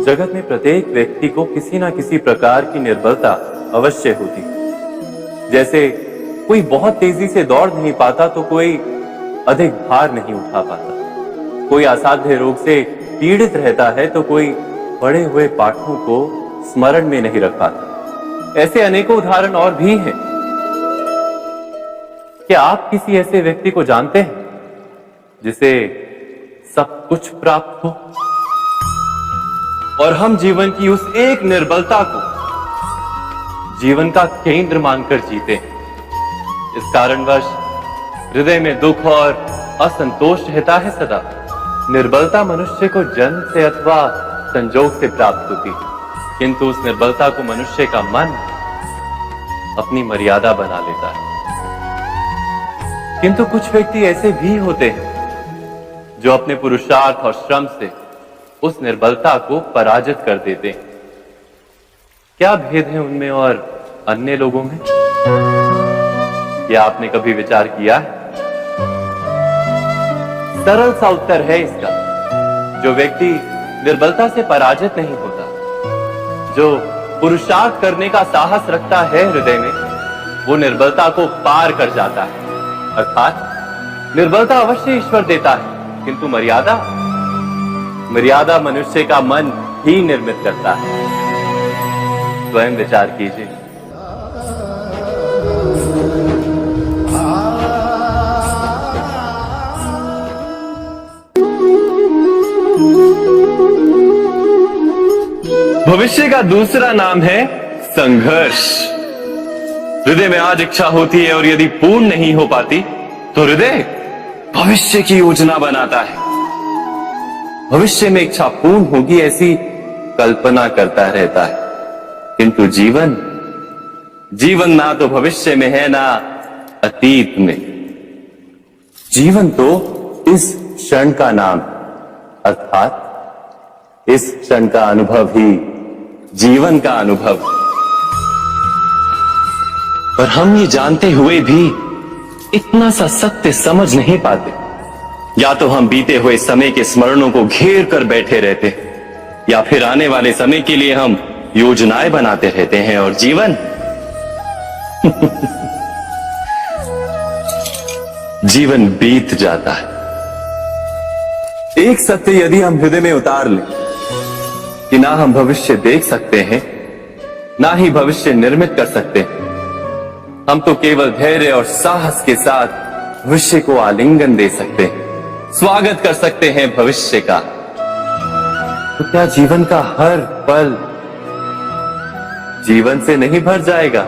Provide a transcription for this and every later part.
जगत में प्रत्येक व्यक्ति को किसी ना किसी प्रकार की निर्बलता अवश्य होती है। जैसे कोई बहुत तेजी से दौड़ नहीं पाता तो कोई अधिक भार नहीं उठा पाता, कोई असाध्य रोग से पीड़ित रहता है तो कोई पढ़े हुए पाठों को स्मरण में नहीं रख पाता। ऐसे अनेकों उदाहरण और भी हैं। क्या आप किसी ऐसे व्यक्ति को जानते हैं जिसे सब कुछ प्राप्त हो और हम जीवन की उस एक निर्बलता को जीवन का केंद्र मानकर जीते हैं? इस कारणवश हृदय में दुख और असंतोष रहता है सदा। निर्बलता मनुष्य को जन्म से अथवा संजोग से प्राप्त होती है, किंतु उस निर्बलता को मनुष्य का मन अपनी मर्यादा बना लेता है। किंतु कुछ व्यक्ति ऐसे भी होते हैं जो अपने पुरुषार्थ और श्रम से उस निर्बलता को पराजित कर देते हैं। क्या भेद है उनमें और अन्य लोगों में? क्या आपने कभी विचार किया है? सरल सा उत्तर है इसका। जो व्यक्ति निर्बलता से पराजित नहीं होता, जो पुरुषार्थ करने का साहस रखता है हृदय में, वो निर्बलता को पार कर जाता है। अर्थात निर्बलता अवश्य ईश्वर देता है, किंतु मर्यादा मनुष्य का मन ही निर्मित करता है। स्वयं विचार कीजिए। भविष्य का दूसरा नाम है संघर्ष। हृदय में आज इच्छा होती है और यदि पूर्ण नहीं हो पाती तो हृदय भविष्य की योजना बनाता है। भविष्य में इच्छा पूर्ण होगी ऐसी कल्पना करता रहता है, किंतु जीवन ना तो भविष्य में है ना अतीत में। जीवन तो इस क्षण का नाम, अर्थात इस क्षण का अनुभव ही जीवन का अनुभव। पर हम ये जानते हुए भी इतना सा सत्य समझ नहीं पाते। या तो हम बीते हुए समय के स्मरणों को घेर कर बैठे रहते, या फिर आने वाले समय के लिए हम योजनाएं बनाते रहते हैं और जीवन जीवन बीत जाता है। एक सत्य यदि हम हृदय में उतार लें कि ना हम भविष्य देख सकते हैं, ना ही भविष्य निर्मित कर सकते हैं, हम तो केवल धैर्य और साहस के साथ भविष्य को आलिंगन दे सकते हैं, स्वागत कर सकते हैं भविष्य का। तो क्या जीवन का हर पल जीवन से नहीं भर जाएगा?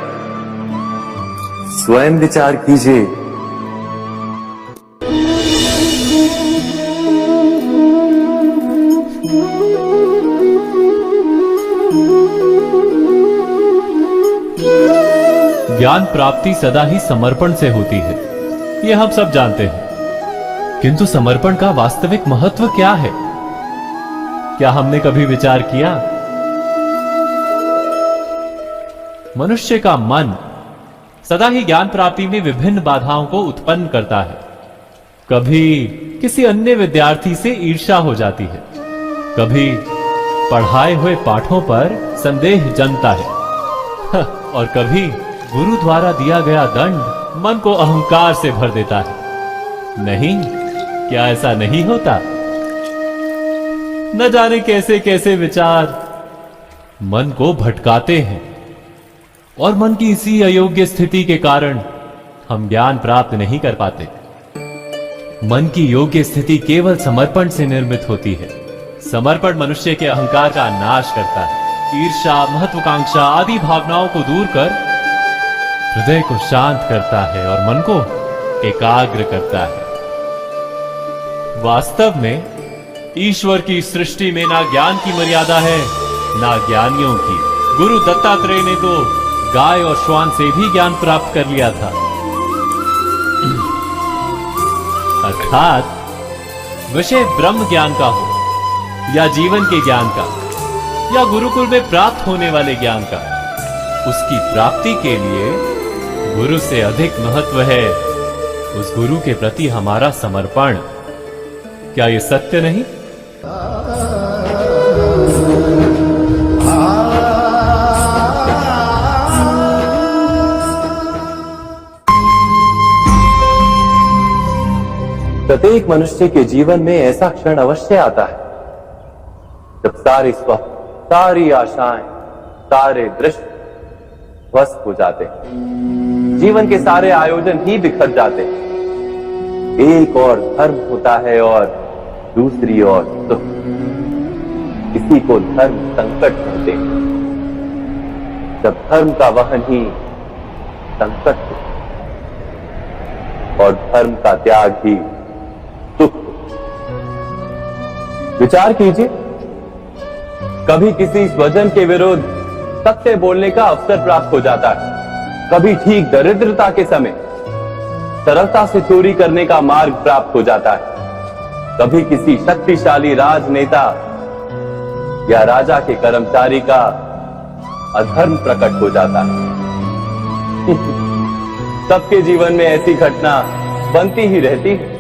स्वयं विचार कीजिए। ज्ञान प्राप्ति सदा ही समर्पण से होती है, यह हम सब जानते हैं। किंतु समर्पण का वास्तविक महत्व क्या है? क्या हमने कभी विचार किया? मनुष्य का मन सदा ही ज्ञान प्राप्ति में विभिन्न बाधाओं को उत्पन्न करता है। कभी किसी अन्य विद्यार्थी से ईर्ष्या हो जाती है, कभी पढ़ाए हुए पाठों पर संदेह जमता है और कभी गुरु द्वारा दिया गया दंड मन को अहंकार से भर देता है। नहीं, क्या ऐसा नहीं होता? न जाने कैसे कैसे विचार मन को भटकाते हैं और मन की इसी अयोग्य स्थिति के कारण हम ज्ञान प्राप्त नहीं कर पाते। मन की योग्य स्थिति केवल समर्पण से निर्मित होती है। समर्पण मनुष्य के अहंकार का नाश करता है, ईर्ष्या, महत्वाकांक्षा आदि भावनाओं को दूर कर हृदय को शांत करता है और मन को एकाग्र करता है। वास्तव में ईश्वर की सृष्टि में ना ज्ञान की मर्यादा है ना ज्ञानियों की। गुरु दत्तात्रेय ने तो गाय और श्वान से भी ज्ञान प्राप्त कर लिया था। अर्थात विषय ब्रह्म ज्ञान का हो या जीवन के ज्ञान का या गुरुकुल में प्राप्त होने वाले ज्ञान का, उसकी प्राप्ति के लिए गुरु से अधिक महत्व है उस गुरु के प्रति हमारा समर्पण। क्या ये सत्य नहीं? प्रत्येक मनुष्य के जीवन में ऐसा क्षण अवश्य आता है जब सारे स्वप्न, सारी आशाएं, सारे दृश्य ध्वस्त हो जाते हैं। जीवन के सारे आयोजन ही बिखर जाते हैं। एक और धर्म होता है और दूसरी ओर सुख। इसी को धर्म संकट कहते हैं। जब धर्म का वहन ही संकट हो और धर्म का त्याग ही सुख। विचार कीजिए, कभी किसी स्वजन के विरुद्ध सत्य बोलने का अवसर प्राप्त हो जाता है, कभी ठीक दरिद्रता के समय सरलता से चोरी करने का मार्ग प्राप्त हो जाता है, कभी किसी शक्तिशाली राजनेता या राजा के कर्मचारी का अधर्म प्रकट हो जाता है। सबके जीवन में ऐसी घटना बनती ही रहती है।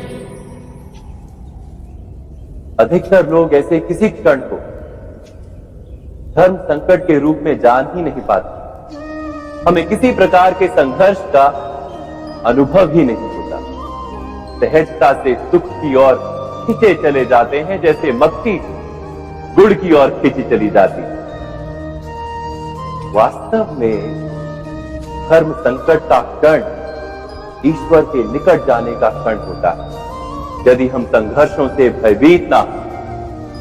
अधिकतर लोग ऐसे किसी क्षण को धर्म संकट के रूप में जान ही नहीं पाते। हमें किसी प्रकार के संघर्ष का अनुभव ही नहीं होता। सहजता से सुख की ओर खींचे चले जाते हैं, जैसे मक्खी गुड़ की ओर खींची चली जाती है। वास्तव में धर्म संकट का क्षण ईश्वर के निकट जाने का क्षण होता है। यदि हम संघर्षों से भयभीत ना,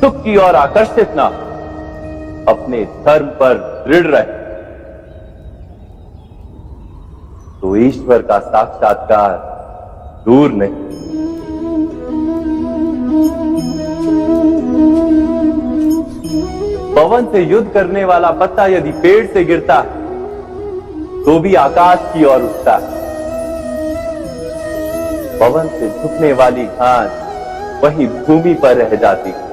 सुख की ओर आकर्षित ना, अपने धर्म पर दृढ़ रहे, तो ईश्वर का साक्षात्कार दूर नहीं। पवन से युद्ध करने वाला पत्ता यदि पेड़ से गिरता है तो भी आकाश की ओर उठता है। पवन से झुकने वाली घास वही भूमि पर रह जाती है।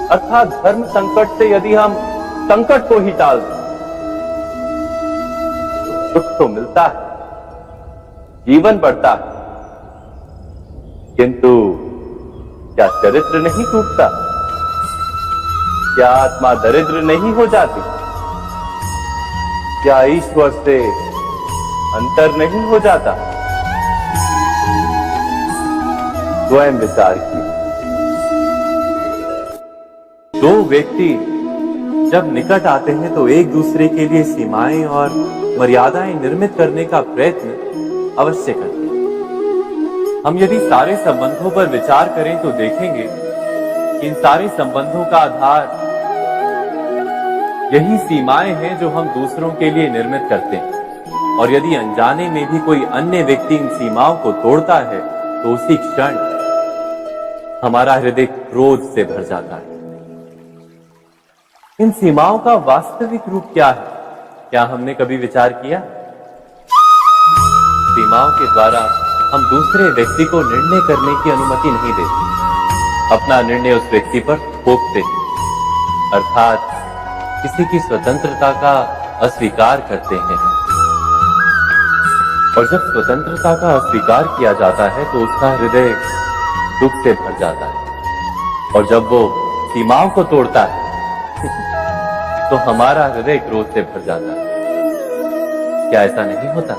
अर्थात धर्म संकट से यदि हम संकट को ही टाल दें तो सुख तो मिलता है, जीवन बढ़ता है, किंतु क्या चरित्र नहीं टूटता? क्या आत्मा दरिद्र नहीं हो जाती? क्या ईश्वर से अंतर नहीं हो जाता? स्वयं विचार कीजिए। दो व्यक्ति जब निकट आते हैं तो एक दूसरे के लिए सीमाएं और मर्यादाएं निर्मित करने का प्रयत्न अवश्य करते हैं। हम यदि सारे संबंधों पर विचार करें तो देखेंगे कि इन सारे संबंधों का आधार यही सीमाएं हैं जो हम दूसरों के लिए निर्मित करते हैं। और यदि अनजाने में भी कोई अन्य व्यक्ति इन सीमाओं को तोड़ता है तो उसी क्षण हमारा हृदय क्रोध से भर जाता है। इन सीमाओं का वास्तविक रूप क्या है? क्या हमने कभी विचार किया? सीमाओं के द्वारा हम दूसरे व्यक्ति को निर्णय करने की अनुमति नहीं देते, अपना निर्णय उस व्यक्ति पर थोपते हैं, अर्थात किसी की स्वतंत्रता का अस्वीकार करते हैं। और जब स्वतंत्रता का अस्वीकार किया जाता है तो उसका हृदय दुख से भर जाता है। और जब वो सीमाओं को तोड़ता है तो हमारा हृदय क्रोध से भर जाता है। क्या ऐसा नहीं होता?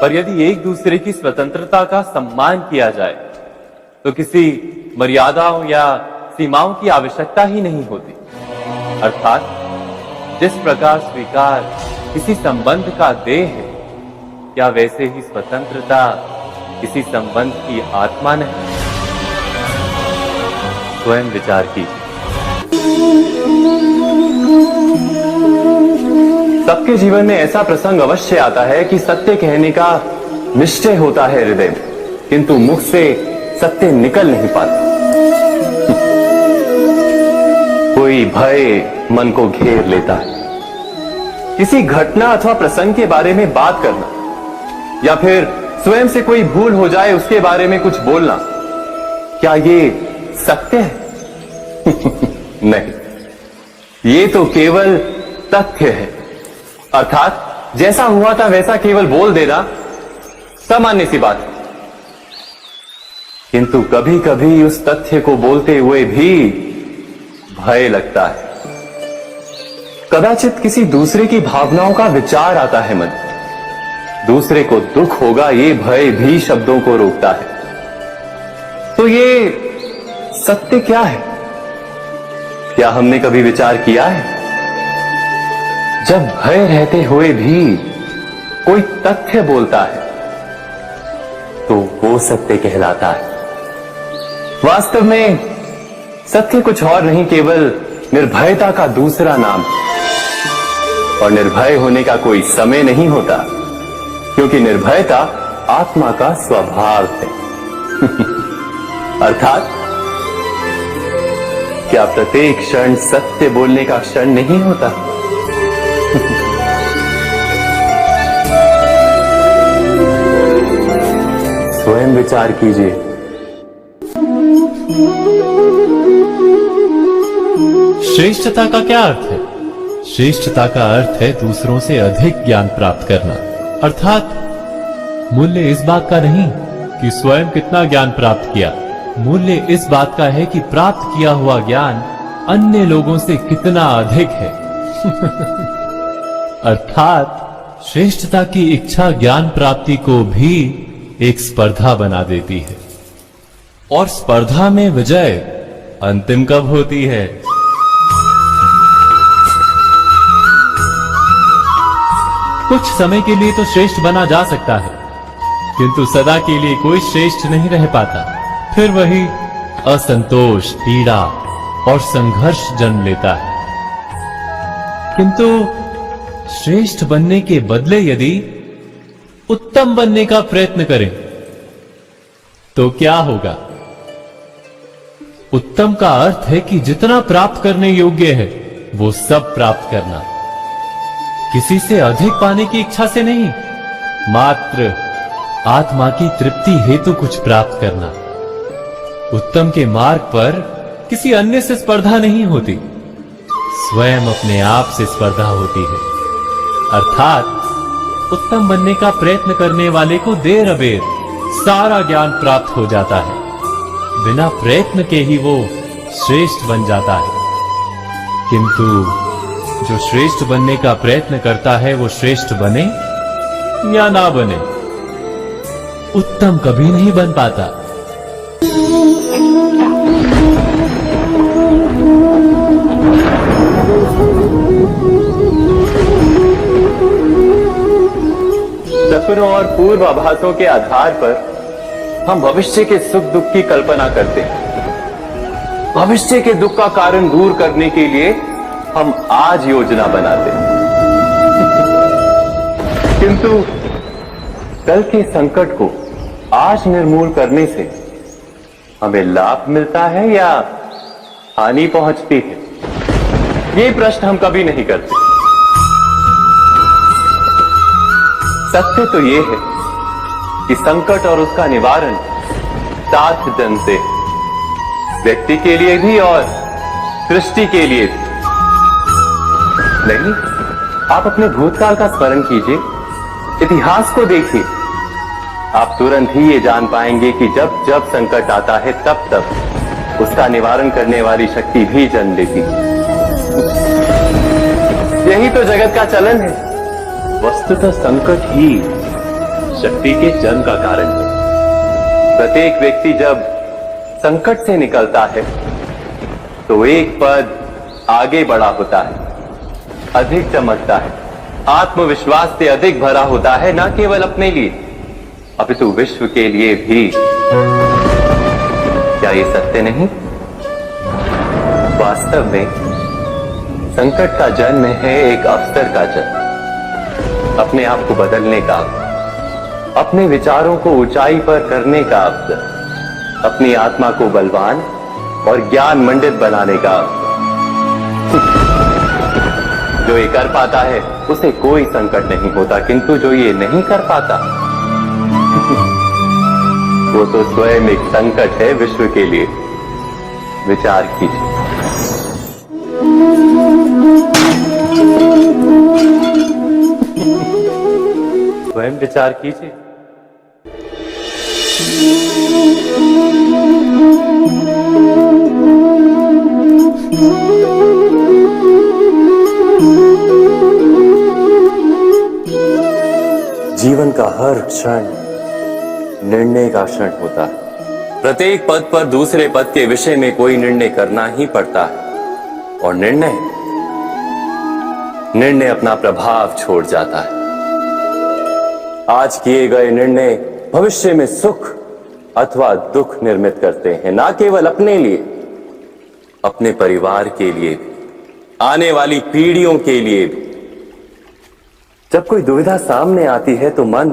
पर यदि एक दूसरे की स्वतंत्रता का सम्मान किया जाए तो किसी मर्यादाओं या सीमाओं की आवश्यकता ही नहीं होती। अर्थात जिस प्रकार स्वीकार किसी संबंध का देह है, क्या वैसे ही स्वतंत्रता किसी संबंध की आत्मा नहीं? स्वयं विचार कीजिए। सबके जीवन में ऐसा प्रसंग अवश्य आता है कि सत्य कहने का निश्चय होता है हृदय में, किंतु मुख से सत्य निकल नहीं पाता। कोई भय मन को घेर लेता है। किसी घटना अथवा प्रसंग के बारे में बात करना या फिर स्वयं से कोई भूल हो जाए उसके बारे में कुछ बोलना, क्या ये सत्य है? नहीं, ये तो केवल तथ्य है, अर्थात जैसा हुआ था वैसा केवल बोल देना सामान्य सी बात है। किंतु कभी कभी उस तथ्य को बोलते हुए भी भय लगता है। कदाचित किसी दूसरे की भावनाओं का विचार आता है मन, दूसरे को दुख होगा ये भय भी शब्दों को रोकता है। तो ये सत्य क्या है? क्या हमने कभी विचार किया है? जब भय रहते हुए भी कोई तथ्य बोलता है तो वो सत्य कहलाता है। वास्तव में सत्य कुछ और नहीं, केवल निर्भयता का दूसरा नाम। और निर्भय होने का कोई समय नहीं होता, क्योंकि निर्भयता आत्मा का स्वभाव है। अर्थात क्या प्रत्येक क्षण सत्य बोलने का क्षण नहीं होता? स्वयं विचार कीजिए। श्रेष्ठता का क्या अर्थ है? श्रेष्ठता का अर्थ है दूसरों से अधिक ज्ञान प्राप्त करना। अर्थात मूल्य इस बात का नहीं कि स्वयं कितना ज्ञान प्राप्त किया, मूल्य इस बात का है कि प्राप्त किया हुआ ज्ञान अन्य लोगों से कितना अधिक है। अर्थात श्रेष्ठता की इच्छा ज्ञान प्राप्ति को भी एक स्पर्धा बना देती है। और स्पर्धा में विजय अंतिम कब होती है? कुछ समय के लिए तो श्रेष्ठ बना जा सकता है, किंतु सदा के लिए कोई श्रेष्ठ नहीं रह पाता। फिर वही असंतोष, पीड़ा और संघर्ष जन्म लेता है। किंतु श्रेष्ठ बनने के बदले यदि उत्तम बनने का प्रयत्न करें तो क्या होगा? उत्तम का अर्थ है कि जितना प्राप्त करने योग्य है वो सब प्राप्त करना, किसी से अधिक पाने की इच्छा से नहीं, मात्र आत्मा की तृप्ति हेतु कुछ प्राप्त करना। उत्तम के मार्ग पर किसी अन्य से स्पर्धा नहीं होती, स्वयं अपने आप से स्पर्धा होती है। अर्थात उत्तम बनने का प्रयत्न करने वाले को देर अबेर सारा ज्ञान प्राप्त हो जाता है, बिना प्रयत्न के ही वो श्रेष्ठ बन जाता है। किंतु जो श्रेष्ठ बनने का प्रयत्न करता है वो श्रेष्ठ बने या ना बने, उत्तम कभी नहीं बन पाता। सपनों और पूर्वाभासों के आधार पर हम भविष्य के सुख दुख की कल्पना करते हैं। भविष्य के दुख का कारण दूर करने के लिए हम आज योजना बनाते हैं। किंतु कल के संकट को आज निर्मूल करने से हमें लाभ मिलता है या हानि पहुंचती है? ये प्रश्न हम कभी नहीं करते। सत्य तो ये है कि संकट और उसका निवारण साथ जन से, व्यक्ति के लिए भी और सृष्टि के लिए भी। नहीं, आप अपने भूतकाल का स्मरण कीजिए, इतिहास को देखिए, आप तुरंत ही ये जान पाएंगे कि जब जब संकट आता है तब तब उसका निवारण करने वाली शक्ति भी जन्म लेती है। यही तो जगत का चलन है। वस्तुतः संकट ही शक्ति के जन्म का कारण है। प्रत्येक व्यक्ति जब संकट से निकलता है तो एक पद आगे बढ़ा होता है, अधिक चमकता है, आत्मविश्वास से अधिक भरा होता है, न केवल अपने लिए अपितु विश्व के लिए भी। क्या ये सत्य नहीं? वास्तव में संकट का जन्म है एक अवसर का जन्म, अपने आप को बदलने का, अपने विचारों को ऊंचाई पर करने का अवसर, अपनी आत्मा को बलवान और ज्ञान मंडित बनाने का अवसर। जो ये कर पाता है उसे कोई संकट नहीं होता, किंतु जो ये नहीं कर पाता वो तो स्वयं एक संकट है विश्व के लिए। विचार कीजिए। विचार कीजिए। जीवन का हर क्षण निर्णय का क्षण होता है। प्रत्येक पद पर दूसरे पद के विषय में कोई निर्णय करना ही पड़ता है, और निर्णय अपना प्रभाव छोड़ जाता है। आज किए गए निर्णय भविष्य में सुख अथवा दुख निर्मित करते हैं, ना केवल अपने लिए, अपने परिवार के लिए, आने वाली पीढ़ियों के लिए भी। जब कोई दुविधा सामने आती है तो मन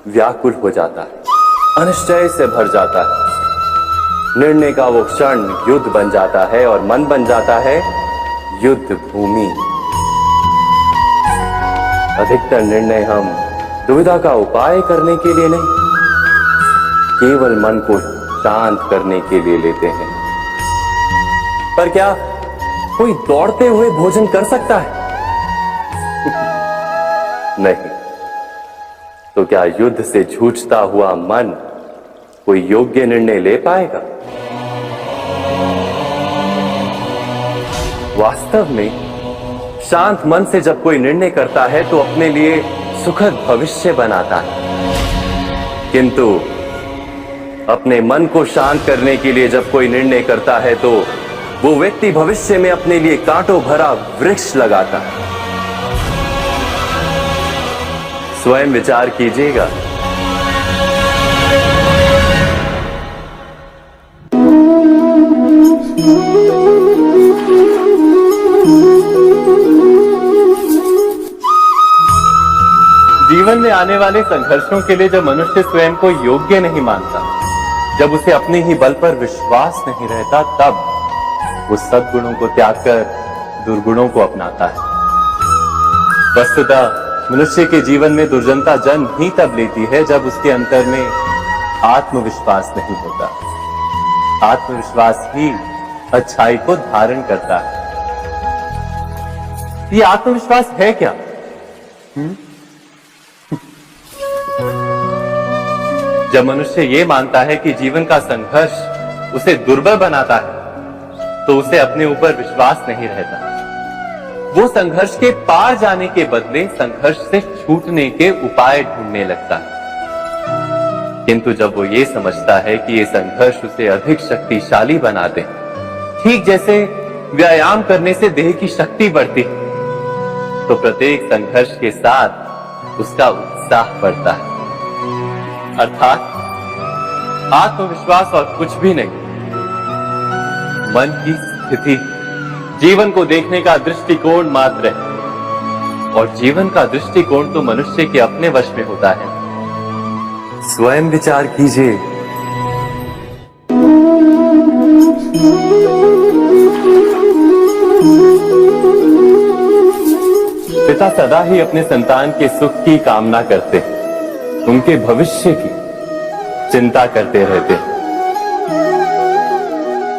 व्याकुल हो जाता है, अनिश्चय से भर जाता है। निर्णय का वो क्षण युद्ध बन जाता है और मन बन जाता है युद्ध भूमि। अधिकतर निर्णय हम दुविधा का उपाय करने के लिए नहीं, केवल मन को शांत करने के लिए लेते हैं। पर क्या कोई दौड़ते हुए भोजन कर सकता है? नहीं। तो क्या युद्ध से जूझता हुआ मन कोई योग्य निर्णय ले पाएगा? वास्तव में शांत मन से जब कोई निर्णय करता है तो अपने लिए सुखद भविष्य बनाता है, किंतु अपने मन को शांत करने के लिए जब कोई निर्णय करता है तो वो व्यक्ति भविष्य में अपने लिए कांटों भरा वृक्ष लगाता है। स्वयं विचार कीजिएगा। जीवन में आने वाले संघर्षों के लिए जब मनुष्य स्वयं को योग्य नहीं मानता, जब उसे अपने ही बल पर विश्वास नहीं रहता, तब वो सद्गुणों को त्याग कर दुर्गुणों को अपनाता है। वस्तुतः मनुष्य के जीवन में दुर्जनता जन्म ही तब लेती है जब उसके अंतर में आत्मविश्वास नहीं होता। आत्मविश्वास ही अच्छाई को धारण करता है। ये आत्मविश्वास है क्या? जब मनुष्य ये मानता है कि जीवन का संघर्ष उसे दुर्बल बनाता है, तो उसे अपने ऊपर विश्वास नहीं रहता। वो संघर्ष के पार जाने के बदले संघर्ष से छूटने के उपाय ढूंढने लगता है। किंतु जब वो ये समझता है कि ये संघर्ष उसे अधिक शक्तिशाली बनाते, ठीक जैसे व्यायाम करने से देह की शक्ति बढ़ती, तो प्रत्येक संघर्ष के साथ उसका उत्साह बढ़ता है। अर्थात आत्मविश्वास और कुछ भी नहीं, मन की स्थिति, जीवन को देखने का दृष्टिकोण मात्र है। और जीवन का दृष्टिकोण तो मनुष्य के अपने वश में होता है। स्वयं विचार कीजिए। पिता सदा ही अपने संतान के सुख की कामना करते, उनके भविष्य की चिंता करते रहते।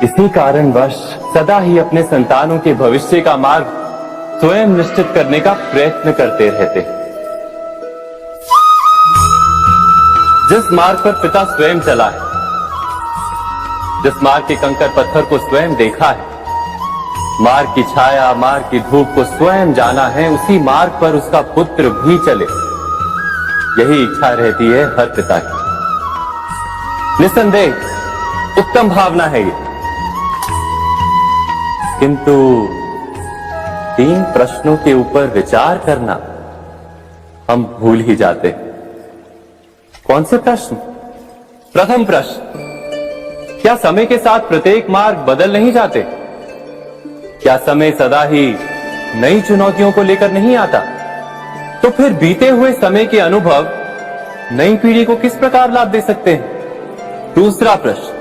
इसी कारणवश सदा ही अपने संतानों के भविष्य का मार्ग स्वयं निश्चित करने का प्रयत्न करते रहते। जिस मार्ग पर पिता स्वयं चला है, जिस मार्ग के कंकर पत्थर को स्वयं देखा है, मार्ग की छाया, मार्ग की धूप को स्वयं जाना है, उसी मार्ग पर उसका पुत्र भी चले, यही इच्छा रहती है हर पिता की। निसंदेह उत्तम भावना है ये। किंतु 3 प्रश्नों के ऊपर विचार करना हम भूल ही जाते। कौन से प्रश्न? प्रथम प्रश्न, क्या समय के साथ प्रत्येक मार्ग बदल नहीं जाते? क्या समय सदा ही नई चुनौतियों को लेकर नहीं आता? तो फिर बीते हुए समय के अनुभव नई पीढ़ी को किस प्रकार लाभ दे सकते हैं? दूसरा प्रश्न,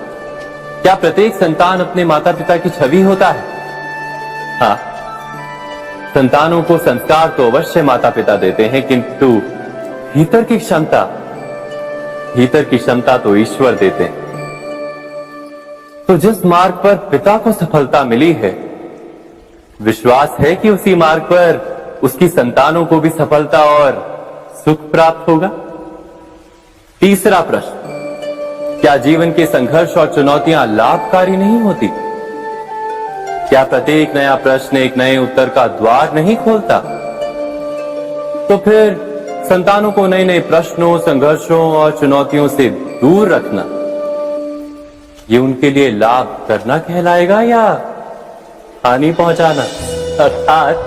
क्या प्रत्येक संतान अपने माता पिता की छवि होता है? हाँ, संतानों को संस्कार तो अवश्य माता पिता देते हैं, किंतु भीतर की क्षमता तो ईश्वर देते हैं। तो जिस मार्ग पर पिता को सफलता मिली है, विश्वास है कि उसी मार्ग पर उसकी संतानों को भी सफलता और सुख प्राप्त होगा? तीसरा प्रश्न, क्या जीवन के संघर्ष और चुनौतियां लाभकारी नहीं होती? क्या प्रत्येक नया प्रश्न एक नए उत्तर का द्वार नहीं खोलता? तो फिर संतानों को नए नए प्रश्नों, संघर्षों और चुनौतियों से दूर रखना, ये उनके लिए लाभ करना कहलाएगा या हानि पहुंचाना? अर्थात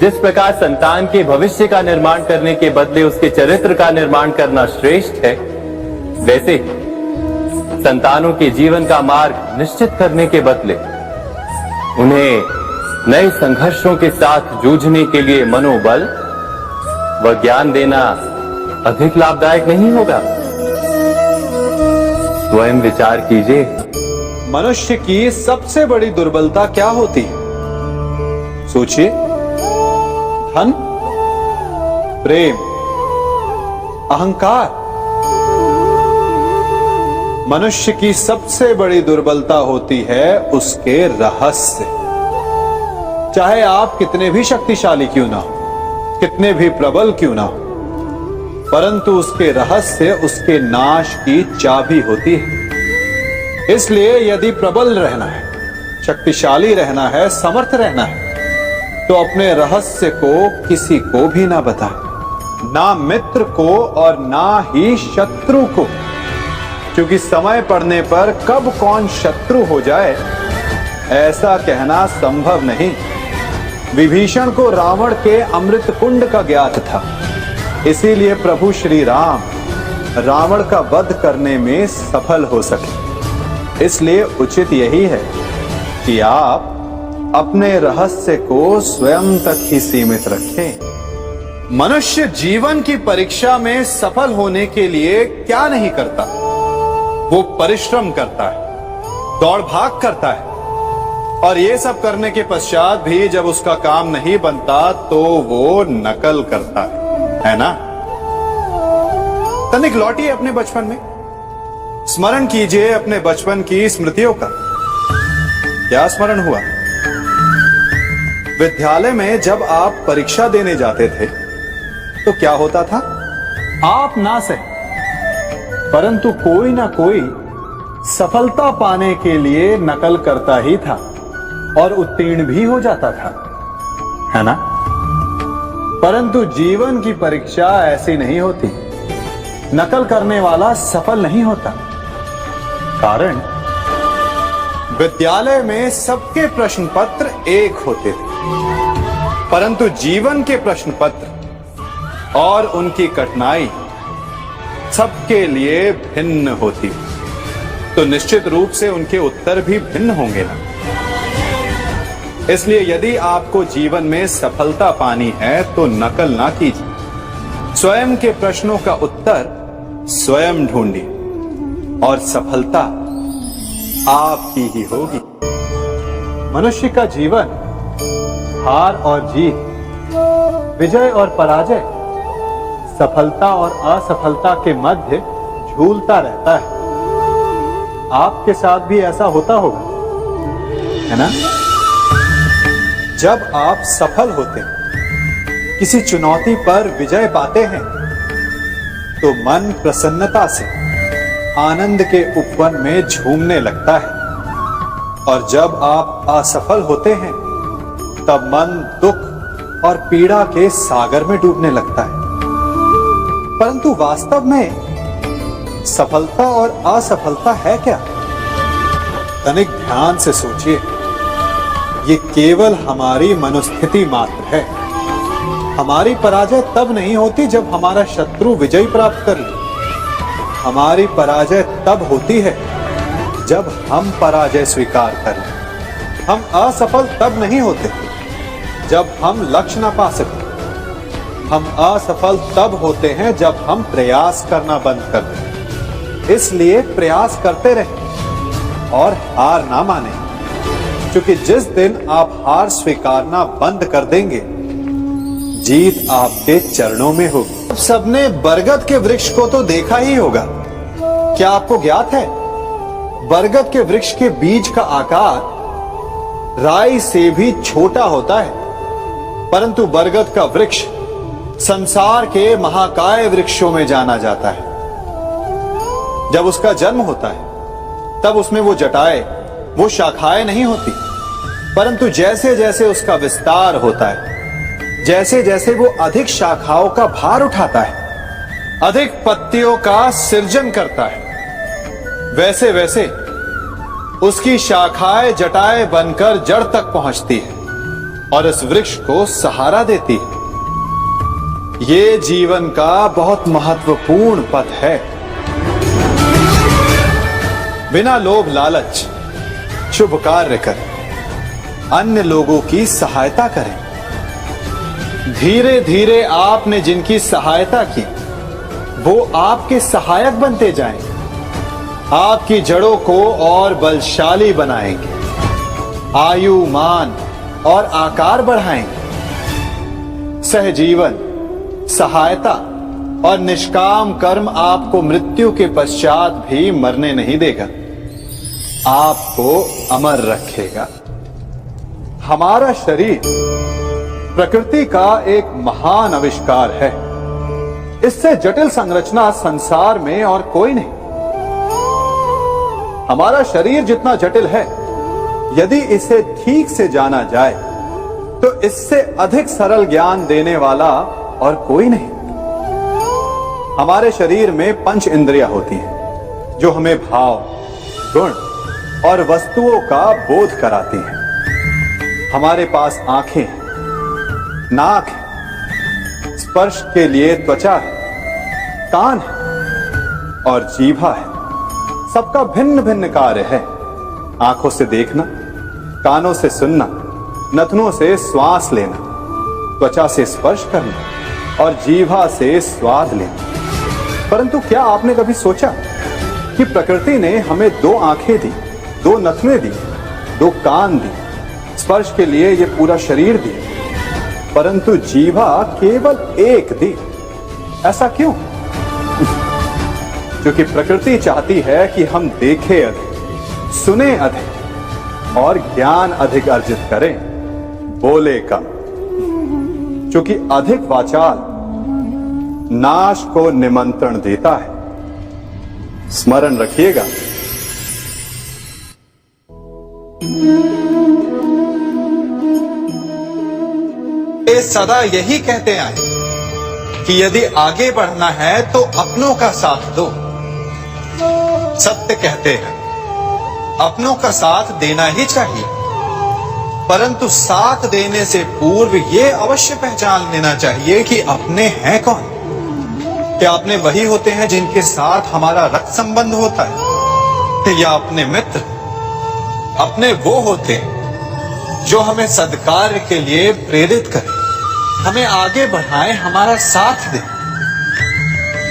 जिस प्रकार संतान के भविष्य का निर्माण करने के बदले उसके चरित्र का निर्माण करना श्रेष्ठ है, वैसे संतानों के जीवन का मार्ग निश्चित करने के बदले उन्हें नए संघर्षों के साथ जूझने के लिए मनोबल व ज्ञान देना अधिक लाभदायक नहीं होगा? स्वयं विचार कीजिए। मनुष्य की सबसे बड़ी दुर्बलता क्या होती है? सोचिए। धन, प्रेम, अहंकार। मनुष्य की सबसे बड़ी दुर्बलता होती है उसके रहस्य। चाहे आप कितने भी शक्तिशाली क्यों ना हो, कितने भी प्रबल क्यों ना हो, परंतु उसके रहस्य उसके नाश की चाबी होती है। इसलिए यदि प्रबल रहना है, शक्तिशाली रहना है, समर्थ रहना है, तो अपने रहस्य को किसी को भी ना बताएं, ना मित्र को और ना ही शत्रु को, क्योंकि समय पड़ने पर कब कौन शत्रु हो जाए ऐसा कहना संभव नहीं। विभीषण को रावण के अमृत कुंड का ज्ञात था, इसीलिए प्रभु श्री राम रावण का वध करने में सफल हो सके। इसलिए उचित यही है कि आप अपने रहस्य को स्वयं तक ही सीमित रखें। मनुष्य जीवन की परीक्षा में सफल होने के लिए क्या नहीं करता? वो परिश्रम करता है, दौड़ भाग करता है, और ये सब करने के पश्चात भी जब उसका काम नहीं बनता तो वो नकल करता है ना? तनिक लौटिए अपने बचपन में, स्मरण कीजिए अपने बचपन की स्मृतियों का। क्या स्मरण हुआ? विद्यालय में जब आप परीक्षा देने जाते थे तो क्या होता था? आप ना सही, परंतु कोई ना कोई सफलता पाने के लिए नकल करता ही था और उत्तीर्ण भी हो जाता था, है ना? परंतु जीवन की परीक्षा ऐसी नहीं होती। नकल करने वाला सफल नहीं होता। कारण विद्यालय में सबके प्रश्न पत्र एक होते थे, परंतु जीवन के प्रश्न पत्र और उनकी कठिनाई सबके लिए भिन्न होती, तो निश्चित रूप से उनके उत्तर भी भिन्न होंगे ना। इसलिए यदि आपको जीवन में सफलता पानी है तो नकल ना कीजिए, स्वयं के प्रश्नों का उत्तर स्वयं ढूंढिए और सफलता आपकी ही होगी। मनुष्य का जीवन हार और जीत, विजय और पराजय, सफलता और असफलता के मध्य झूलता रहता है। आपके साथ भी ऐसा होता होगा, है ना? जब आप सफल होते हैं, किसी चुनौती पर विजय पाते हैं, तो मन प्रसन्नता से आनंद के उपवन में झूमने लगता है, और जब आप असफल होते हैं तब मन दुख और पीड़ा के सागर में डूबने लगता है। परंतु वास्तव में सफलता और असफलता है क्या? तनिक ध्यान से सोचिए। ये केवल हमारी मनोस्थिति मात्र है। हमारी पराजय तब नहीं होती जब हमारा शत्रु विजय प्राप्त कर ले। हमारी पराजय तब होती है जब हम पराजय स्वीकार कर लें। हम असफल तब नहीं होते जब हम लक्ष्य ना पा सके। हम असफल तब होते हैं जब हम प्रयास करना बंद कर दें। इसलिए प्रयास करते रहें और हार ना माने, क्योंकि जिस दिन आप हार स्वीकारना बंद कर देंगे, जीत आपके चरणों में होगी। अब सबने बरगद के वृक्ष को तो देखा ही होगा। क्या आपको ज्ञात है, बरगद के वृक्ष के बीज का आकार राई से भी छोटा होता है, परंतु बरगद का वृक्ष संसार के महाकाय वृक्षों में जाना जाता है। जब उसका जन्म होता है तब उसमें वो जटाएं, वो शाखाएं नहीं होती, परंतु जैसे जैसे उसका विस्तार होता है, जैसे जैसे वो अधिक शाखाओं का भार उठाता है, अधिक पत्तियों का सृजन करता है, वैसे वैसे उसकी शाखाएं जटाएं बनकर जड़ तक पहुंचती है और इस वृक्ष को सहारा देती है। ये जीवन का बहुत महत्वपूर्ण पथ है। बिना लोभ लालच शुभ कार्य करें, अन्य लोगों की सहायता करें। धीरे धीरे आपने जिनकी सहायता की वो आपके सहायक बनते जाएं, आपकी जड़ों को और बलशाली बनाएंगे, आयु मान और आकार बढ़ाएंगे। सहजीवन, सहायता और निष्काम कर्म आपको मृत्यु के पश्चात भी मरने नहीं देगा, आपको अमर रखेगा। हमारा शरीर प्रकृति का एक महान आविष्कार है। इससे जटिल संरचना संसार में और कोई नहीं। हमारा शरीर जितना जटिल है, यदि इसे ठीक से जाना जाए तो इससे अधिक सरल ज्ञान देने वाला और कोई नहीं। हमारे शरीर में पंच इंद्रियां होती हैं जो हमें भाव, गुण और वस्तुओं का बोध कराती हैं। हमारे पास आंखें, नाक है, स्पर्श के लिए त्वचा है, कान है और जीभा है। सबका भिन्न भिन्न कार्य है। आंखों से देखना, कानों से सुनना, नथनों से श्वास लेना, त्वचा से स्पर्श करना और जीभा से स्वाद लेना। परंतु क्या आपने कभी सोचा कि प्रकृति ने हमें 2 आंखें दी, 2 नथने दी, 2 कान दी, स्पर्श के लिए ये पूरा शरीर दिया, परंतु जीभा केवल 1 दी? ऐसा क्यों? क्योंकि प्रकृति चाहती है कि हम देखें अधिक, सुने अधिक और ज्ञान अधिक अर्जित करें, बोले कम। क्योंकि अधिक वाचाल नाश को निमंत्रण देता है। स्मरण रखिएगा। ये सदा यही कहते आए कि यदि आगे बढ़ना है तो अपनों का साथ दो। सत्य कहते हैं, अपनों का साथ देना ही चाहिए, परंतु साथ देने से पूर्व ये अवश्य पहचान लेना चाहिए कि अपने हैं कौन। क्या अपने वही होते हैं जिनके साथ हमारा रक्त संबंध होता है, या अपने मित्र? अपने वो होते हैं जो हमें सद्कार्य के लिए प्रेरित करें, हमें आगे बढ़ाएं, हमारा साथ दें।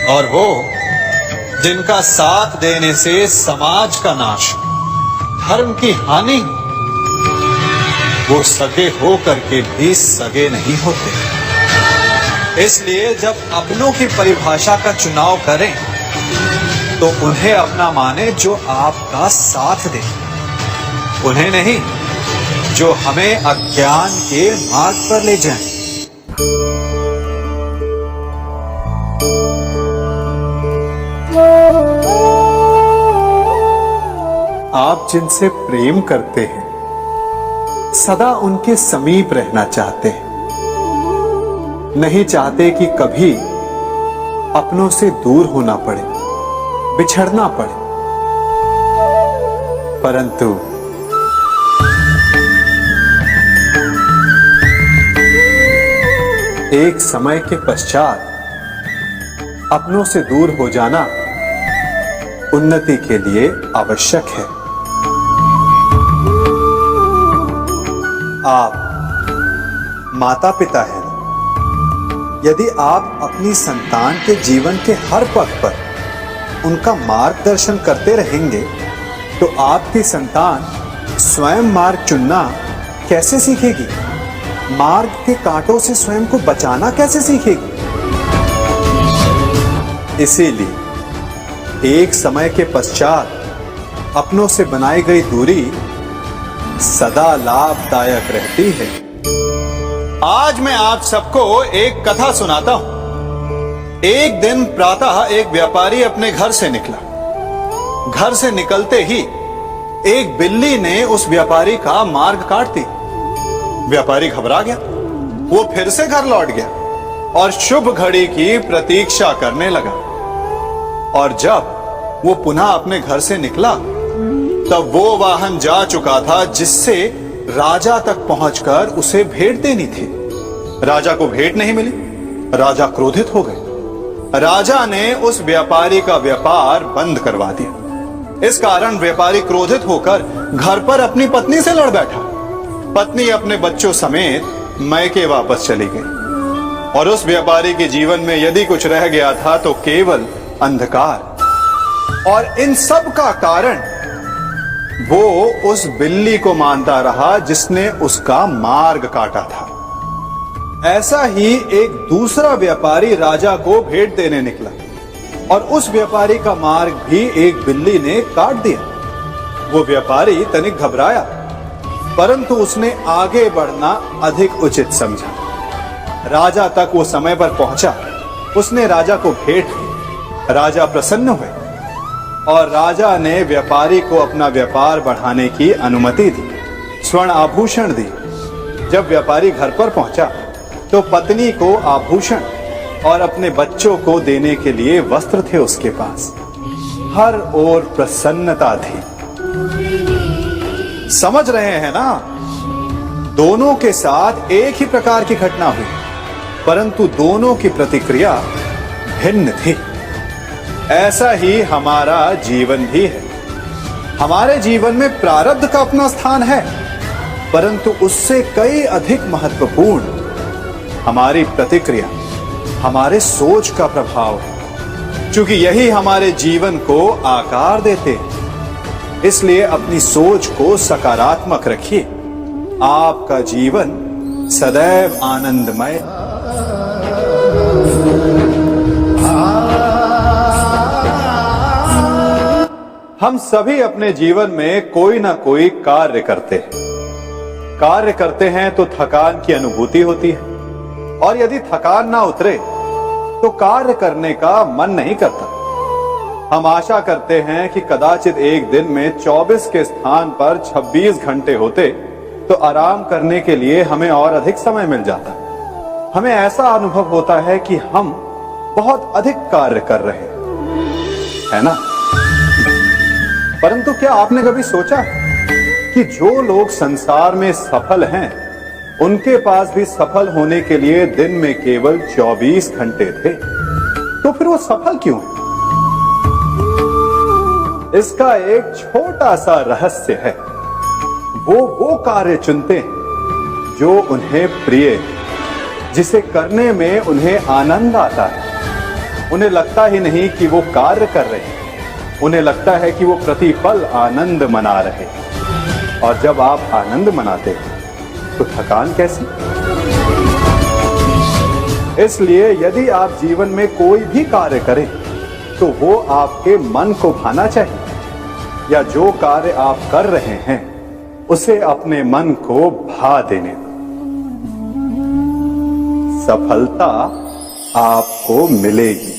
और वो जिनका साथ देने से समाज का नाश, धर्म की हानि, वो सगे हो करके भी सगे नहीं होते। इसलिए जब अपनों की परिभाषा का चुनाव करें तो उन्हें अपना माने जो आपका साथ दे, उन्हें नहीं जो हमें अज्ञान के मार्ग पर ले जाएं। आप जिनसे प्रेम करते हैं सदा उनके समीप रहना चाहते हैं, नहीं चाहते कि कभी अपनों से दूर होना पड़े, बिछड़ना पड़े। परंतु एक समय के पश्चात अपनों से दूर हो जाना उन्नति के लिए आवश्यक है। आप माता पिता हैं। यदि आप अपनी संतान के जीवन के हर पग पर उनका मार्गदर्शन करते रहेंगे तो आपकी संतान स्वयं मार्ग चुनना कैसे सीखेगी? मार्ग के कांटों से स्वयं को बचाना कैसे सीखेगी? इसीलिए एक समय के पश्चात अपनों से बनाई गई दूरी सदा लाभदायक रहती है। आज मैं आप सबको एक कथा सुनाता हूं। एक दिन प्रातः एक व्यापारी अपने घर से निकला। घर से निकलते ही एक बिल्ली ने उस व्यापारी का मार्ग काट दिया। व्यापारी घबरा गया। वो फिर से घर लौट गया और शुभ घड़ी की प्रतीक्षा करने लगा। और जब वो पुनः अपने घर से निकला तब वो वाहन जा चुका था जिससे राजा तक पहुंचकर उसे भेंट देनी थी। राजा को भेंट नहीं मिली। राजा क्रोधित हो गए। राजा ने उस व्यापारी का व्यापार बंद करवा दिया। इस कारण व्यापारी क्रोधित होकर घर पर अपनी पत्नी से लड़ बैठा। पत्नी अपने बच्चों समेत मैके वापस चली गई और उस व्यापारी के जीवन में यदि कुछ रह गया था तो केवल अंधकार। और इन सब का कारण वो उस बिल्ली को मानता रहा जिसने उसका मार्ग काटा था। ऐसा ही एक दूसरा व्यापारी राजा को भेंट देने निकला और उस व्यापारी का मार्ग भी एक बिल्ली ने काट दिया। वो व्यापारी तनिक घबराया, परंतु उसने आगे बढ़ना अधिक उचित समझा। राजा तक वो समय पर पहुंचा। उसने राजा को भेंट दी। राजा प्रसन्न हुए और राजा ने व्यापारी को अपना व्यापार बढ़ाने की अनुमति दी, स्वर्ण आभूषण दी। जब व्यापारी घर पर पहुंचा तो पत्नी को आभूषण और अपने बच्चों को देने के लिए वस्त्र थे उसके पास। हर ओर प्रसन्नता थी। समझ रहे हैं ना? दोनों के साथ एक ही प्रकार की घटना हुई, परंतु दोनों की प्रतिक्रिया भिन्न थी। ऐसा ही हमारा जीवन भी है। हमारे जीवन में प्रारब्ध का अपना स्थान है, परंतु उससे कई अधिक महत्वपूर्ण हमारी प्रतिक्रिया, हमारे सोच का प्रभाव है, क्योंकि यही हमारे जीवन को आकार देते हैं। इसलिए अपनी सोच को सकारात्मक रखिए। आपका जीवन सदैव आनंदमय। हम सभी अपने जीवन में कोई ना कोई कार्य करते हैं। कार्य करते हैं तो थकान की अनुभूति होती है और यदि थकान ना उतरे तो कार्य करने का मन नहीं करता। हम आशा करते हैं कि कदाचित एक दिन में 24 के स्थान पर 26 घंटे होते तो आराम करने के लिए हमें और अधिक समय मिल जाता। हमें ऐसा अनुभव होता है कि हम बहुत अधिक कार्य कर रहे हैं, है ना? परंतु क्या आपने कभी सोचा है कि जो लोग संसार में सफल हैं उनके पास भी सफल होने के लिए दिन में केवल 24 घंटे थे, तो फिर वो सफल क्यों है? इसका एक छोटा सा रहस्य है। वो कार्य चुनते हैं जो उन्हें प्रिय है, जिसे करने में उन्हें आनंद आता है। उन्हें लगता ही नहीं कि वो कार्य कर रहे हैं, उन्हें लगता है कि वो प्रतिपल आनंद मना रहे हैं। और जब आप आनंद मनाते हैं तो थकान कैसी? इसलिए यदि आप जीवन में कोई भी कार्य करें तो वो आपके मन को भाना चाहिए, या जो कार्य आप कर रहे हैं उसे अपने मन को भा देने दो। सफलता आपको मिलेगी।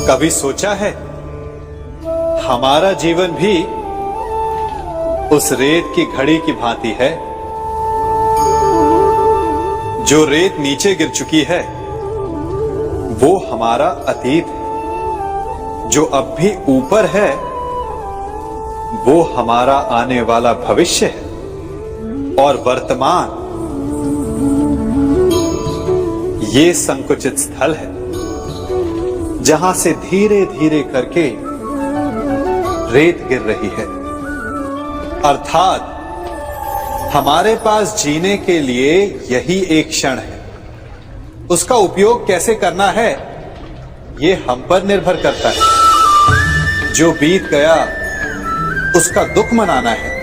कभी सोचा है हमारा जीवन भी उस रेत की घड़ी की भांति है? जो रेत नीचे गिर चुकी है वो हमारा अतीत है। जो अब भी ऊपर है वो हमारा आने वाला भविष्य है। और वर्तमान ये संकुचित स्थल है जहां से धीरे धीरे करके रेत गिर रही है। अर्थात हमारे पास जीने के लिए यही एक क्षण है। उसका उपयोग कैसे करना है ये हम पर निर्भर करता है। जो बीत गया उसका दुख मनाना है,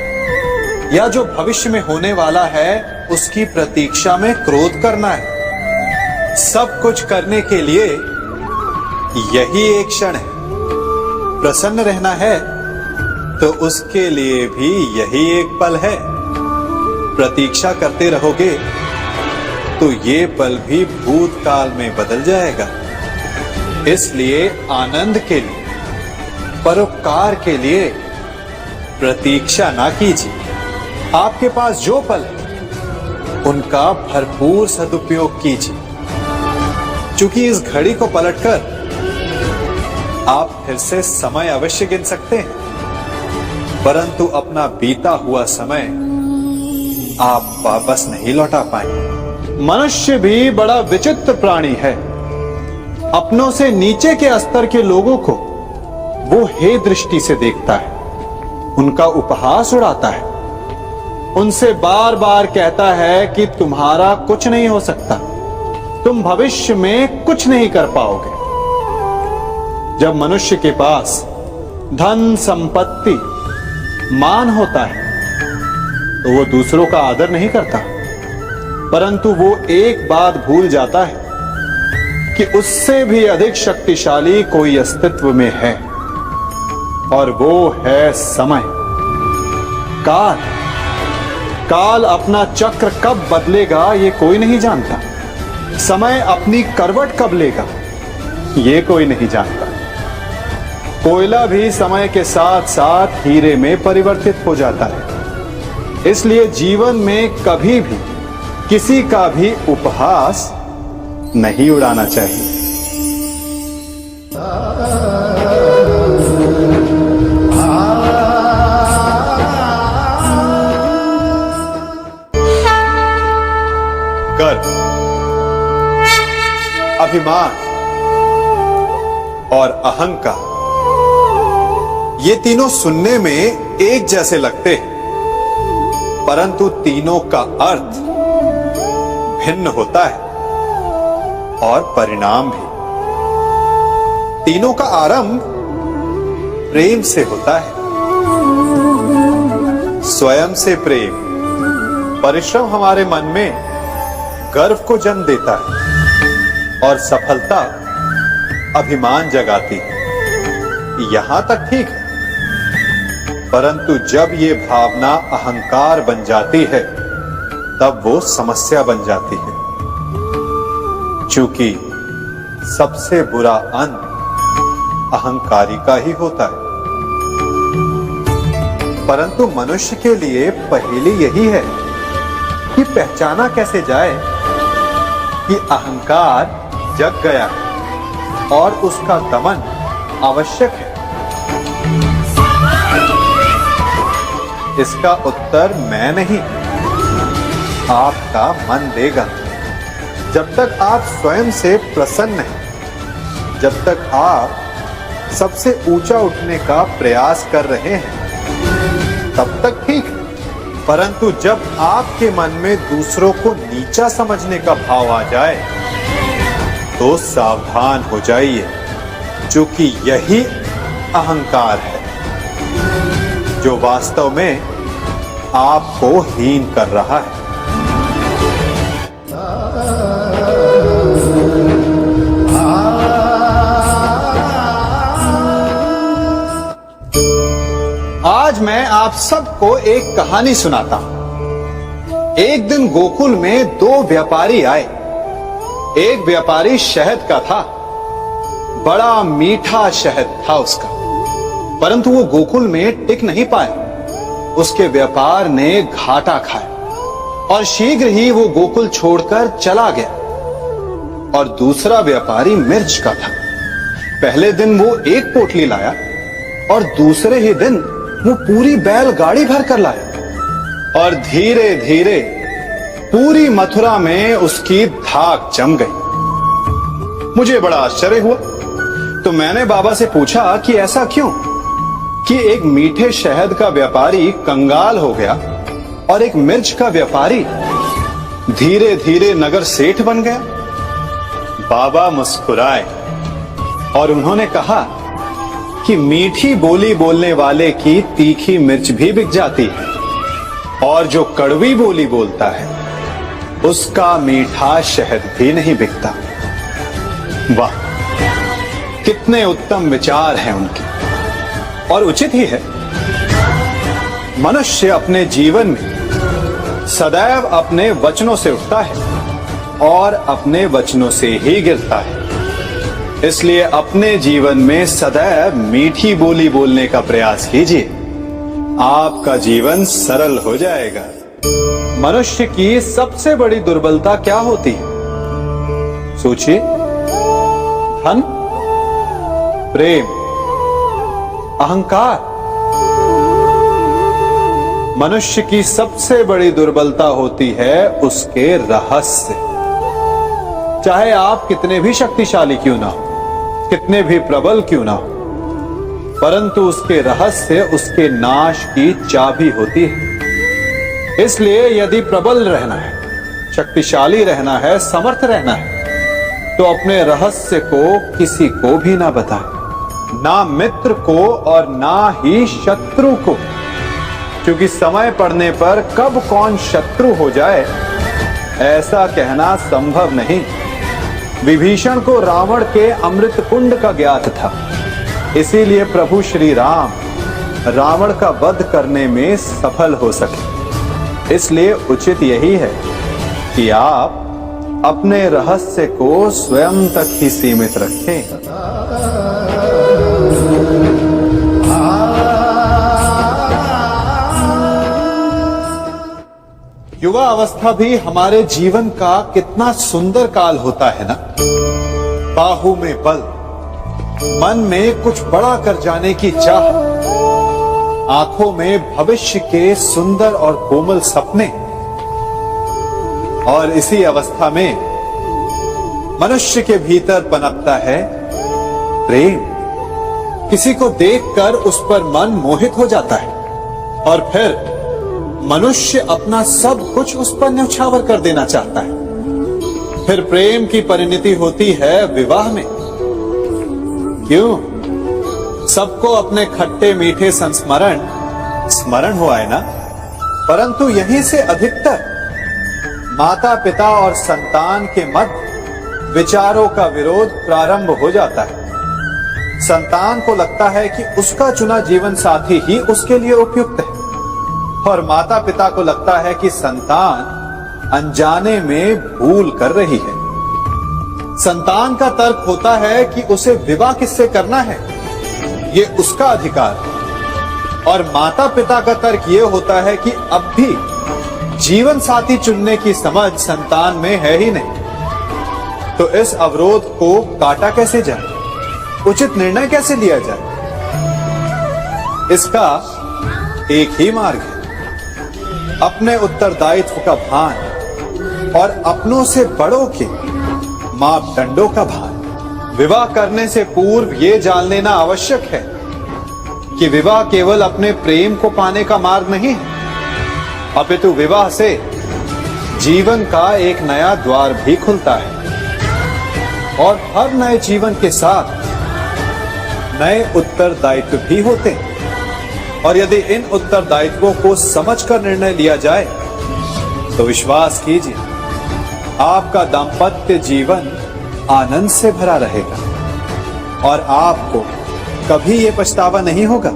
या जो भविष्य में होने वाला है उसकी प्रतीक्षा में क्रोध करना है। सब कुछ करने के लिए यही एक क्षण है। प्रसन्न रहना है तो उसके लिए भी यही एक पल है। प्रतीक्षा करते रहोगे तो ये पल भी भूतकाल में बदल जाएगा। इसलिए आनंद के लिए, परोपकार के लिए प्रतीक्षा ना कीजिए। आपके पास जो पल है उनका भरपूर सदुपयोग कीजिए, क्योंकि इस घड़ी को पलटकर आप फिर से समय अवश्य गिन सकते हैं, परंतु अपना बीता हुआ समय आप वापस नहीं लौटा पाएंगे। मनुष्य भी बड़ा विचित्र प्राणी है। अपनों से नीचे के स्तर के लोगों को वो हे दृष्टि से देखता है, उनका उपहास उड़ाता है, उनसे बार बार कहता है कि तुम्हारा कुछ नहीं हो सकता, तुम भविष्य में कुछ नहीं कर पाओगे। जब मनुष्य के पास धन, संपत्ति, मान होता है तो वो दूसरों का आदर नहीं करता, परंतु वो एक बात भूल जाता है कि उससे भी अधिक शक्तिशाली कोई अस्तित्व में है, और वो है समय। काल काल अपना चक्र कब बदलेगा ये कोई नहीं जानता। समय अपनी करवट कब लेगा ये कोई नहीं जानता। कोयला भी समय के साथ साथ हीरे में परिवर्तित हो जाता है। इसलिए जीवन में कभी भी किसी का भी उपहास नहीं उड़ाना चाहिए। गर्व, अभिमान और अहंकार, ये तीनों सुनने में एक जैसे लगते हैं, परंतु तीनों का अर्थ भिन्न होता है और परिणाम भी। तीनों का आरंभ प्रेम से होता है। स्वयं से प्रेम, परिश्रम हमारे मन में गर्व को जन्म देता है और सफलता अभिमान जगाती है। यहां तक ठीक है, परंतु जब ये भावना अहंकार बन जाती है तब वो समस्या बन जाती है, क्योंकि सबसे बुरा अंत अहंकारी का ही होता है। परंतु मनुष्य के लिए पहेली यही है कि पहचाना कैसे जाए कि अहंकार जग गया है और उसका दमन आवश्यक है। इसका उत्तर मैं नहीं, आपका मन देगा। जब तक आप स्वयं से प्रसन्न हैं, जब तक आप सबसे ऊंचा उठने का प्रयास कर रहे हैं, तब तक ठीक है। परंतु जब आपके मन में दूसरों को नीचा समझने का भाव आ जाए तो सावधान हो जाइए, क्योंकि यही अहंकार है जो वास्तव में आपको हीन कर रहा है। आज मैं आप सबको एक कहानी सुनाता हूं। एक दिन गोकुल में दो व्यापारी आए। एक व्यापारी शहद का था, बड़ा मीठा शहद था उसका, परंतु वो गोकुल में टिक नहीं पाया। उसके व्यापार ने घाटा खाया और शीघ्र ही वो गोकुल छोड़कर चला गया। और दूसरा व्यापारी मिर्च का था। पहले दिन वो एक पोटली लाया और दूसरे ही दिन वो पूरी बैलगाड़ी भर कर लाया, और धीरे धीरे पूरी मथुरा में उसकी धाक जम गई। मुझे बड़ा आश्चर्य हुआ, तो मैंने बाबा से पूछा कि ऐसा क्यों कि एक मीठे शहद का व्यापारी कंगाल हो गया और एक मिर्च का व्यापारी धीरे धीरे नगर सेठ बन गया। बाबा मुस्कुराए और उन्होंने कहा कि मीठी बोली बोलने वाले की तीखी मिर्च भी बिक जाती है, और जो कड़वी बोली बोलता है उसका मीठा शहद भी नहीं बिकता। वाह, कितने उत्तम विचार हैं उनके, और उचित ही है। मनुष्य अपने जीवन में सदैव अपने वचनों से उठता है और अपने वचनों से ही गिरता है। इसलिए अपने जीवन में सदैव मीठी बोली बोलने का प्रयास कीजिए, आपका जीवन सरल हो जाएगा। मनुष्य की सबसे बड़ी दुर्बलता क्या होती है? सोचिए। धन, प्रेम, अहंकार। मनुष्य की सबसे बड़ी दुर्बलता होती है उसके रहस्य। चाहे आप कितने भी शक्तिशाली क्यों ना हो, कितने भी प्रबल क्यों ना हो, परंतु उसके रहस्य उसके नाश की चाबी होती है। इसलिए यदि प्रबल रहना है, शक्तिशाली रहना है, समर्थ रहना है, तो अपने रहस्य को किसी को भी ना बताए, ना मित्र को और ना ही शत्रु को, क्योंकि समय पड़ने पर कब कौन शत्रु हो जाए ऐसा कहना संभव नहीं। विभीषण को रावण के अमृत कुंड का ज्ञात था, इसीलिए प्रभु श्री राम रावण का वध करने में सफल हो सके। इसलिए उचित यही है कि आप अपने रहस्य को स्वयं तक ही सीमित रखें। युवा अवस्था भी हमारे जीवन का कितना सुंदर काल होता है ना। बाहु में बल, मन में कुछ बड़ा कर जाने की चाह, आंखों में भविष्य के सुंदर और कोमल सपने। और इसी अवस्था में मनुष्य के भीतर पनपता है प्रेम। किसी को देखकर उस पर मन मोहित हो जाता है और फिर मनुष्य अपना सब कुछ उस पर न्यौछावर कर देना चाहता है। फिर प्रेम की परिणति होती है विवाह में। क्यों? सबको अपने खट्टे मीठे संस्मरण स्मरण हुआ है ना। परंतु यहीं से अधिकतर माता पिता और संतान के मध्य विचारों का विरोध प्रारंभ हो जाता है। संतान को लगता है कि उसका चुना जीवन साथी ही उसके लिए उपयुक्त है, और माता पिता को लगता है कि संतान अनजाने में भूल कर रही है। संतान का तर्क होता है कि उसे विवाह किससे करना है, ये उसका अधिकार है, और माता पिता का तर्क ये होता है कि अब भी जीवन साथी चुनने की समझ संतान में है ही नहीं। तो इस अवरोध को काटा कैसे जाए, उचित निर्णय कैसे लिया जाए? इसका एक ही मार्ग है, अपने उत्तरदायित्व का भान और अपनों से बड़ों के मापदंडों का भान। विवाह करने से पूर्व ये जान लेना आवश्यक है कि विवाह केवल अपने प्रेम को पाने का मार्ग नहीं है, अपितु विवाह से जीवन का एक नया द्वार भी खुलता है, और हर नए जीवन के साथ नए उत्तरदायित्व भी होते हैं। और यदि इन उत्तरदायित्वों को समझकर निर्णय लिया जाए तो विश्वास कीजिए आपका दाम्पत्य जीवन आनंद से भरा रहेगा और आपको कभी ये पछतावा नहीं होगा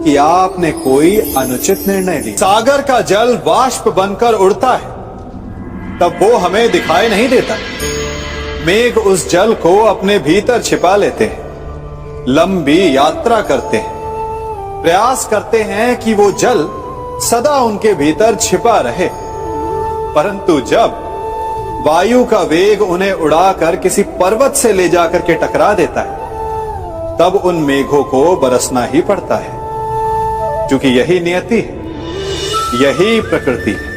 कि आपने कोई अनुचित निर्णय लिया। सागर का जल वाष्प बनकर उड़ता है, तब वो हमें दिखाई नहीं देता। मेघ उस जल को अपने भीतर छिपा लेते हैं, लंबी यात्रा करते हैं, प्रयास करते हैं कि वो जल सदा उनके भीतर छिपा रहे। परंतु जब वायु का वेग उन्हें उड़ाकर किसी पर्वत से ले जाकर के टकरा देता है, तब उन मेघों को बरसना ही पड़ता है, क्योंकि यही नियति है, यही प्रकृति है।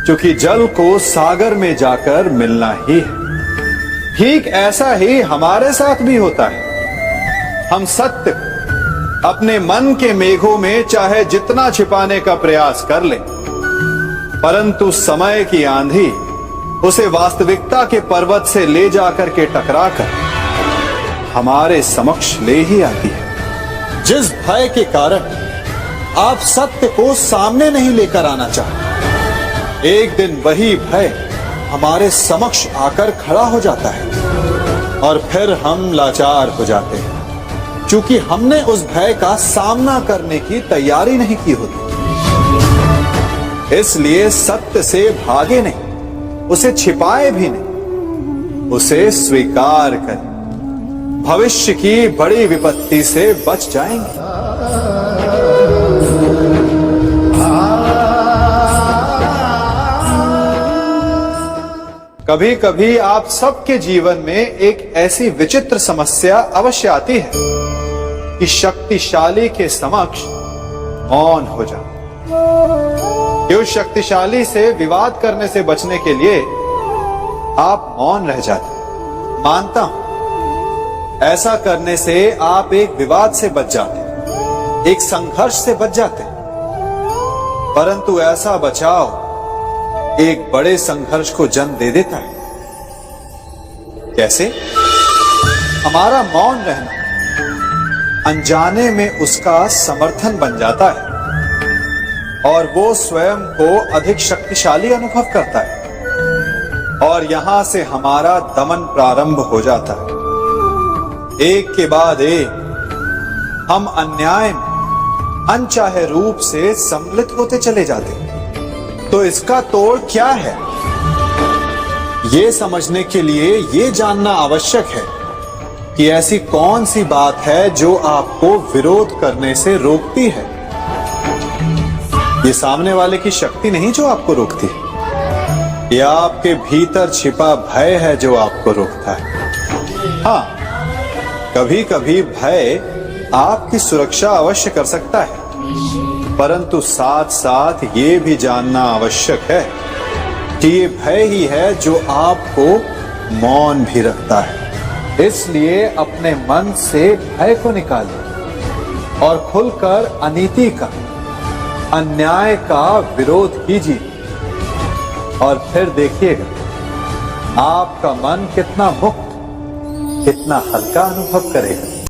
क्योंकि जल को सागर में जाकर मिलना ही है। ठीक ऐसा ही हमारे साथ भी होता है। हम सत्य अपने मन के मेघों में चाहे जितना छिपाने का प्रयास कर लें, परंतु समय की आंधी उसे वास्तविकता के पर्वत से ले जाकर के टकराकर हमारे समक्ष ले ही आती है। जिस भय के कारण आप सत्य को सामने नहीं लेकर आना चाहते, एक दिन वही भय हमारे समक्ष आकर खड़ा हो जाता है और फिर हम लाचार हो जाते हैं, क्योंकि हमने उस भय का सामना करने की तैयारी नहीं की होती। इसलिए सत्य से भागे नहीं, उसे छिपाए भी नहीं, उसे स्वीकार करें। भविष्य की बड़ी विपत्ति से बच जाएंगे। कभी कभी आप सबके जीवन में एक ऐसी विचित्र समस्या अवश्य आती है कि शक्तिशाली के समक्ष मौन हो जाओ। कि उस शक्तिशाली से विवाद करने से बचने के लिए आप मौन रह जाते। मानता हूं, ऐसा करने से आप एक विवाद से बच जाते, एक संघर्ष से बच जाते, परंतु ऐसा बचाव एक बड़े संघर्ष को जन्म दे देता है। कैसे? हमारा मौन रहना अनजाने में उसका समर्थन बन जाता है और वो स्वयं को अधिक शक्तिशाली अनुभव करता है और यहां से हमारा दमन प्रारंभ हो जाता है। एक के बाद एक हम अन्याय में अनचाहे रूप से सम्मिलित होते चले जाते हैं। तो इसका तोड़ क्या है? ये समझने के लिए ये जानना आवश्यक है कि ऐसी कौन सी बात है जो आपको विरोध करने से रोकती है। ये सामने वाले की शक्ति नहीं जो आपको रोकती है, यह आपके भीतर छिपा भय है जो आपको रोकता है। हाँ, कभी कभी भय आपकी सुरक्षा अवश्य कर सकता है, परंतु साथ साथ ये भी जानना आवश्यक है कि ये भय ही है जो आपको मौन भी रखता है। इसलिए अपने मन से भय को निकालिए और खुलकर अनीति का, अन्याय का विरोध कीजिए और फिर देखिएगा आपका मन कितना मुक्त, कितना हल्का अनुभव करेगा।